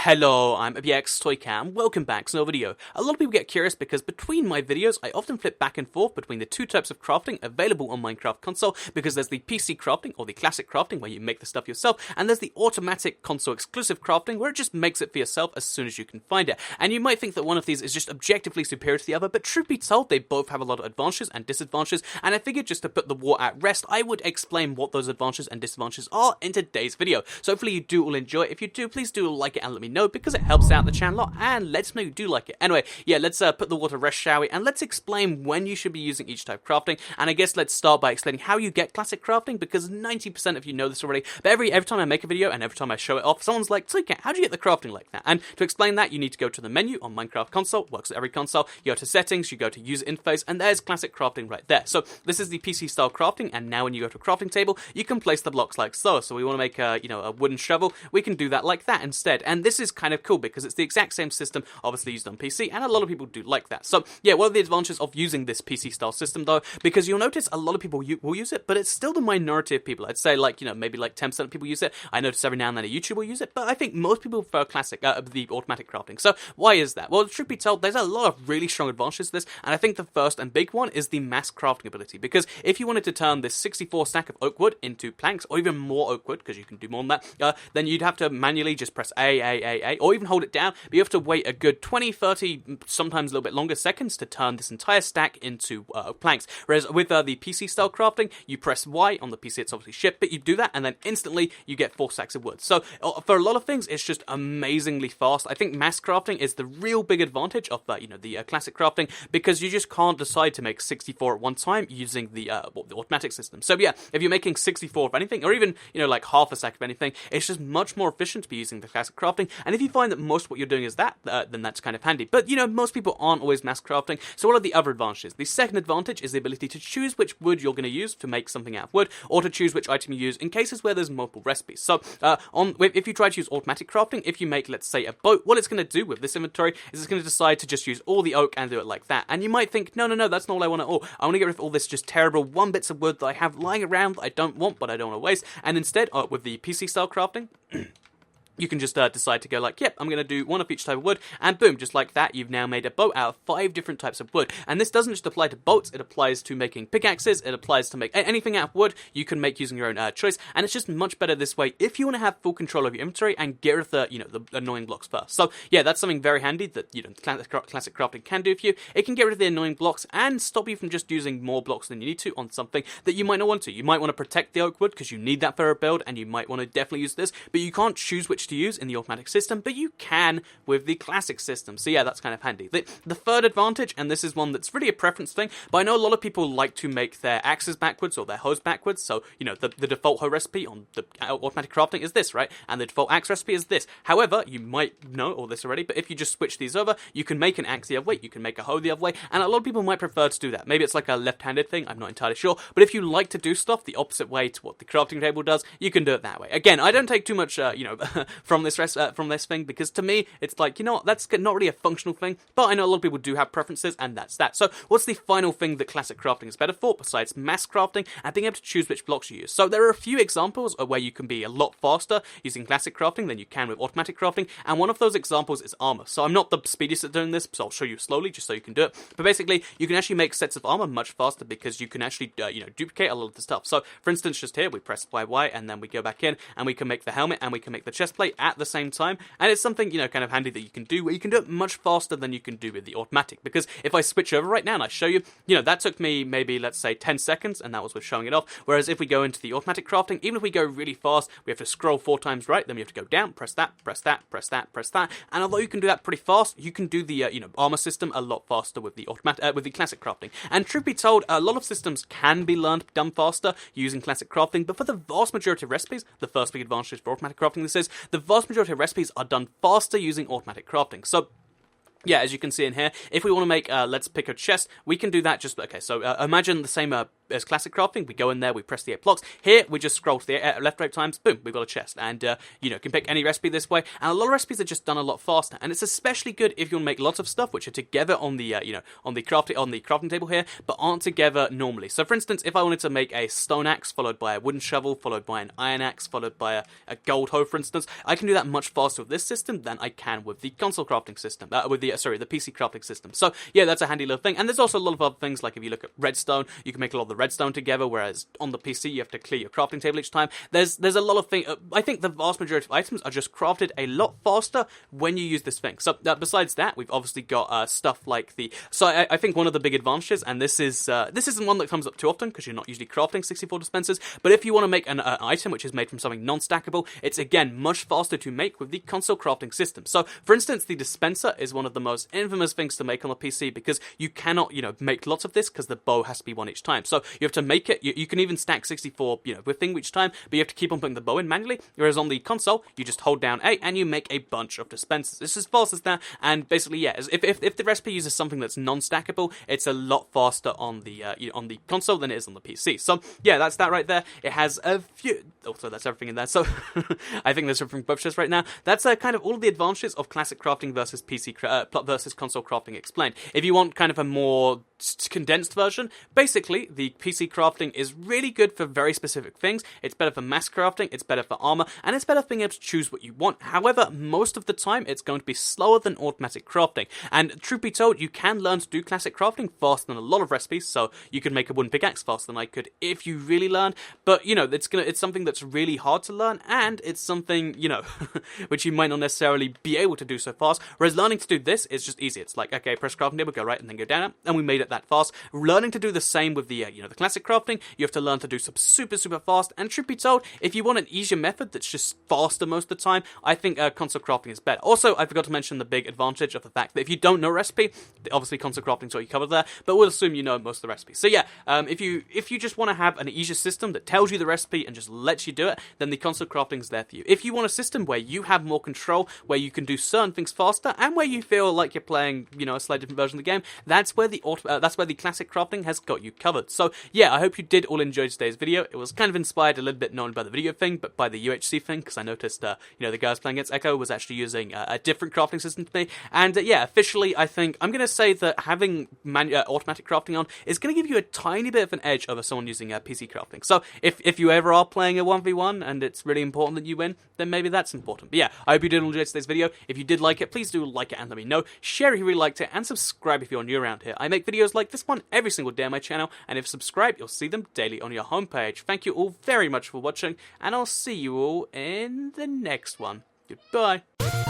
Hello, I'm ABXToyCam, welcome back to another video. A lot of people get curious because between my videos, I often flip back and forth between the two types of crafting available on Minecraft console, because there's the PC crafting, or the classic crafting, where you make the stuff yourself, and there's the automatic console exclusive crafting, where it just makes it for yourself as soon as you can find it. And you might think that one of these is just objectively superior to the other, but truth be told, they both have a lot of advantages and disadvantages, and I figured just to put the war at rest, I would explain what those advantages and disadvantages are in today's video. So hopefully you do all enjoy it. If you do, please do like it and let me know, because it helps out the channel a lot and lets me know you do like it. Anyway, yeah, let's put the war to rest, shall we? And let's explain when you should be using each type of crafting. And I guess let's start by explaining how you get classic crafting, because 90% of you know this already. But every time I make a video and every time I show it off, someone's like, "So how do you get the crafting like that?" And to explain that, you need to go to the menu on Minecraft console. Works at every console. You go to settings, you go to user interface, and there's classic crafting right there. So this is the PC style crafting, and now when you go to a crafting table, you can place the blocks like so. So we want to make a wooden shovel, we can do that like that instead. And this is kind of cool because it's the exact same system, obviously used on PC, and a lot of people do like that. So yeah, what are the advantages of using this PC style system though? Because you'll notice a lot of people will use it, but it's still the minority of people. I'd say maybe 10% of people use it. I notice every now and then a YouTuber will use it, but I think most people prefer classic, the automatic crafting. So why is that? Well, truth be told, there's a lot of really strong advantages to this, and I think the first and big one is the mass crafting ability. Because if you wanted to turn this 64 stack of oak wood into planks, or even more oak wood, because you can do more than that, then you'd have to manually just press A, or even hold it down, but you have to wait a good 20, 30, sometimes a little bit longer seconds to turn this entire stack into planks. Whereas with the PC style crafting, you press Y on the PC, it's obviously shift, but you do that and then instantly you get 4 stacks of wood. So for a lot of things, it's just amazingly fast. I think mass crafting is the real big advantage of the classic crafting, because you just can't decide to make 64 at one time using the automatic system. So yeah, if you're making 64 of anything, or even like half a stack of anything, it's just much more efficient to be using the classic crafting. And if you find that most of what you're doing is that, then that's kind of handy. But most people aren't always mass crafting. So what are the other advantages? The second advantage is the ability to choose which wood you're going to use to make something out of wood, or to choose which item you use in cases where there's multiple recipes. So if you try to use automatic crafting, if you make, let's say, a boat, what it's going to do with this inventory is it's going to decide to just use all the oak and do it like that. And you might think, no, that's not all I want at all. I want to get rid of all this just terrible one bits of wood that I have lying around that I don't want, but I don't want to waste. And instead, with the PC style crafting, you can just decide to go like, yep, I'm going to do one of each type of wood, and boom, just like that, you've now made a boat out of 5 different types of wood. And this doesn't just apply to boats, it applies to making pickaxes, it applies to make anything out of wood you can make using your own choice, and it's just much better this way if you want to have full control of your inventory and get rid of the annoying blocks first. So yeah, that's something very handy that classic crafting can do for you. It can get rid of the annoying blocks and stop you from just using more blocks than you need to on something that you might not want to. You might want to protect the oak wood because you need that for a build, and you might want to definitely use this, but you can't choose which to use in the automatic system, but you can with the classic system. So yeah, that's kind of handy. The third advantage, and this is one that's really a preference thing, but I know a lot of people like to make their axes backwards or their hoes backwards. So the default hoe recipe on the automatic crafting is this, right? And the default axe recipe is this. However, you might know all this already, but if you just switch these over, you can make an axe the other way, you can make a hoe the other way, and a lot of people might prefer to do that. Maybe it's like a left-handed thing, I'm not entirely sure, but if you like to do stuff the opposite way to what the crafting table does, you can do it that way. Again, I don't take too much from this thing, because to me it's like, that's not really a functional thing, but I know a lot of people do have preferences, and that's that. So what's the final thing that classic crafting is better for besides mass crafting and being able to choose which blocks you use? So there are a few examples of where you can be a lot faster using classic crafting than you can with automatic crafting, and one of those examples is armor. So I'm not the speediest at doing this, so I'll show you slowly just so you can do it, but basically you can actually make sets of armor much faster because you can actually duplicate a lot of the stuff. So for instance, just here we press YY and then we go back in and we can make the helmet and we can make the chest plate at the same time, and it's something kind of handy that you can do, where you can do it much faster than you can do with the automatic. Because if I switch over right now and I show you, that took me maybe, let's say, 10 seconds, and that was with showing it off. Whereas if we go into the automatic crafting, even if we go really fast, we have to scroll 4 times right, then we have to go down, press that, press that, press that, press that, and although you can do that pretty fast, you can do the armor system a lot faster with the with the classic crafting. And truth be told, a lot of systems can be done faster using classic crafting, but for the vast majority of recipes, the first big advantage for automatic crafting this is, the vast majority of recipes are done faster using automatic crafting. So yeah, as you can see in here, if we want to make, let's pick a chest, we can do that just, okay, so imagine the same as classic crafting, we go in there, we press the 8 blocks. Here, we just scroll to the left or 8 times, boom, we've got a chest. And, you know, can pick any recipe this way. And a lot of recipes are just done a lot faster. And it's especially good if you want to make lots of stuff which are together on the, you know, on the crafting table here, but aren't together normally. So, for instance, if I wanted to make a stone axe followed by a wooden shovel, followed by an iron axe, followed by a gold hoe, for instance, I can do that much faster with this system than I can with the console crafting system, with the PC crafting system. So, yeah, that's a handy little thing. And there's also a lot of other things, like if you look at redstone, you can make a lot of the redstone together, whereas on the PC, you have to clear your crafting table each time. There's a lot of things. I think the vast majority of items are just crafted a lot faster when you use this thing. So, besides that, we've obviously got stuff like the... So, I think one of the big advantages, and this isn't one that comes up too often, because you're not usually crafting 64 dispensers, but if you want to make an item which is made from something non-stackable, it's, again, much faster to make with the console crafting system. So, for instance, the dispenser is one of the most infamous things to make on the PC, because you cannot, you know, make lots of this, because the bow has to be one each time. So, you have to make it, you can even stack 64, you know, with thing each time, but you have to keep on putting the bow in manually, whereas on the console, you just hold down A, and you make a bunch of dispensers. It's as fast as that, and basically, yeah, if the recipe uses something that's non-stackable, it's a lot faster on the console than it is on the PC. So, yeah, that's that right there. It has a few... Also, that's everything in there. So, I think there's everything both just right now. That's kind of all the advantages of classic crafting versus versus console crafting explained. If you want kind of a more condensed version, basically, the PC crafting is really good for very specific things. It's better for mass crafting, it's better for armor, and it's better for being able to choose what you want. However, most of the time, it's going to be slower than automatic crafting. And truth be told, you can learn to do classic crafting faster than a lot of recipes, so you can make a wooden pickaxe faster than I could if you really learn. But, you know, it's something that's really hard to learn, and it's something, you know, which you might not necessarily be able to do so fast. Whereas learning to do this is just easy. It's like, okay, press crafting table, go right, and then go down, and we made it that fast. Learning to do the same with the, you know, the classic crafting, you have to learn to do some super fast. And truth be told, if you want an easier method that's just faster most of the time, I think console crafting is better. Also, I forgot to mention the big advantage of the fact that if you don't know a recipe, obviously console crafting is what you covered there, but we'll assume you know most of the recipes. So yeah, if you just want to have an easier system that tells you the recipe and just lets you do it, then the console crafting is there for you. If you want a system where you have more control, where you can do certain things faster, and where you feel like you're playing, you know, a slightly different version of the game, that's where the classic crafting has got you covered. So yeah, I hope you did all enjoy today's video. It was kind of inspired a little bit not only by the video thing, but by the UHC thing, because I noticed, you know, the guy playing against Echo was actually using a different crafting system to me. And yeah, officially, I think I'm going to say that having automatic crafting on is going to give you a tiny bit of an edge over someone using PC crafting. So if you ever are playing a 1v1 and it's really important that you win, then maybe that's important. But yeah, I hope you did enjoy today's video. If you did like it, please do like it and let me know. Share if you really liked it, and subscribe if you're new around here. I make videos like this one every single day on my channel, and if subscribed, you'll see them daily on your homepage. Thank you all very much for watching, and I'll see you all in the next one. Goodbye.